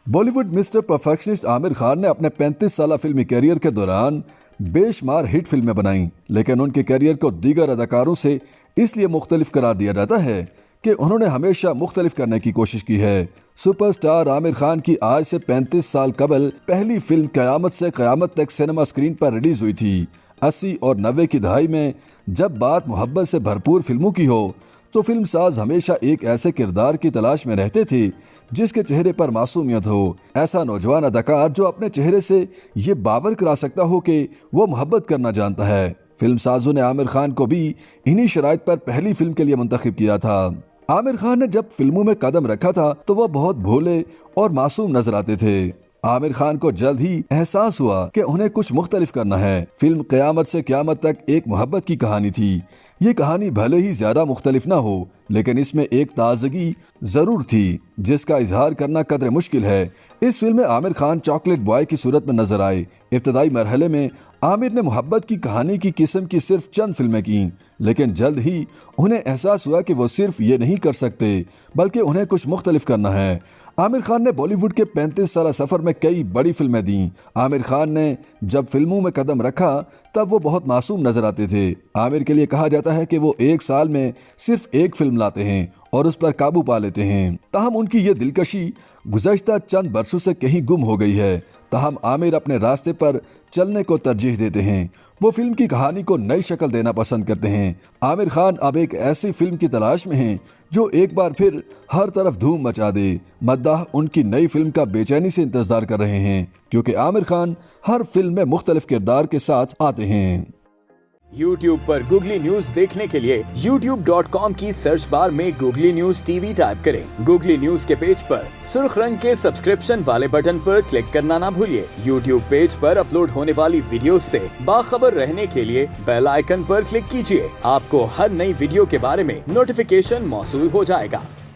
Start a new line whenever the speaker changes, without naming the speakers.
Bollywood mister perfectionist Aamir Khan ने अपने 35 साल फिल्मी करियर के दौरान बेशुमार हिट फिल्में बनाई, लेकिन उनके करियर को दीगर अदाकारों से इसलिए मुख्तलिफ करार दिया जाता है कि उन्होंने हमेशा मुख्तलिफ करने की कोशिश की है। सुपरस्टार आमिर खान की आज से 35 साल कबल पहली फिल्म क़यामत से क़यामत तक सिनेमा स्क्रीन पर रिलीज हुई थी। 80 और 90 की दहाई में जब बात मोहब्बत से भरपूर फिल्मों की हो तो फिल्म साज हमेशा एक ऐसे किरदार की तलाश में रहते थे जिसके चेहरे पर मासूमियत हो। ऐसा नौजवान अदाकार जो अपने चेहरे से ये बावर करा सकता हो कि वो मोहब्बत करना जानता है। फिल्म साजों ने आमिर खान को भी इन्हीं शराइत पर पहली फिल्म के लिए मुंतखब किया था। आमिर खान ने जब फिल्मों में कदम रखा था तो वह बहुत भोले और मासूम नजर आते थे। आमिर खान को जल्द ही एहसास हुआ कि उन्हें कुछ मुख्तलिफ करना है। फिल्म क़यामत से क़यामत तक एक मोहब्बत की कहानी थी। ये कहानी भले ही ज्यादा मुख्तलिफ ना हो, लेकिन इसमें एक ताजगी जरूर थी जिसका इजहार करना कदर मुश्किल है। इस फिल्म में आमिर खान चॉकलेट बॉय की सूरत में नजर आए। इब्तदाई मरहले में आमिर ने मोहब्बत की कहानी की किस्म की सिर्फ चंद फिल्में की, लेकिन जल्द ही उन्हें एहसास हुआ कि वो सिर्फ ये नहीं कर सकते बल्कि उन्हें कुछ मुख्तलिफ करना है। आमिर खान ने बॉलीवुड के 35 साल सफर में कई बड़ी फिल्में दी। आमिर खान ने जब फिल्मों में कदम रखा तब वो बहुत मासूम नजर आते थे। आमिर के लिए कहा जाता है कि वो एक साल में सिर्फ एक फिल्म लाते हैं और उस पर काबू पा लेते हैं। ताहम उनकी ये दिलकशी गुज़श्ता चंद बरसों से कहीं गुम हो गई है। ताहम आमिर अपने रास्ते पर चलने को तरजीह देते हैं। वो फिल्म की कहानी को नई शक्ल देना पसंद करते हैं। आमिर खान अब एक ऐसी फिल्म की तलाश में हैं जो एक बार फिर हर तरफ धूम मचा दे। मद्दाह उनकी नई फिल्म का बेचैनी से इंतजार कर रहे हैं, क्योंकि आमिर खान हर फिल्म में मुख्तलिफ किरदार के साथ आते हैं।
YouTube पर गूगली न्यूज देखने के लिए youtube.com की सर्च बार में गूगली न्यूज टीवी टाइप करें। गूगली न्यूज के पेज पर सुर्ख रंग के सब्सक्रिप्शन वाले बटन पर क्लिक करना ना भूलिए। YouTube पेज पर अपलोड होने वाली वीडियोस से बाखबर रहने के लिए बेल आइकन पर क्लिक कीजिए। आपको हर नई वीडियो के बारे में नोटिफिकेशन मौसूल हो जाएगा।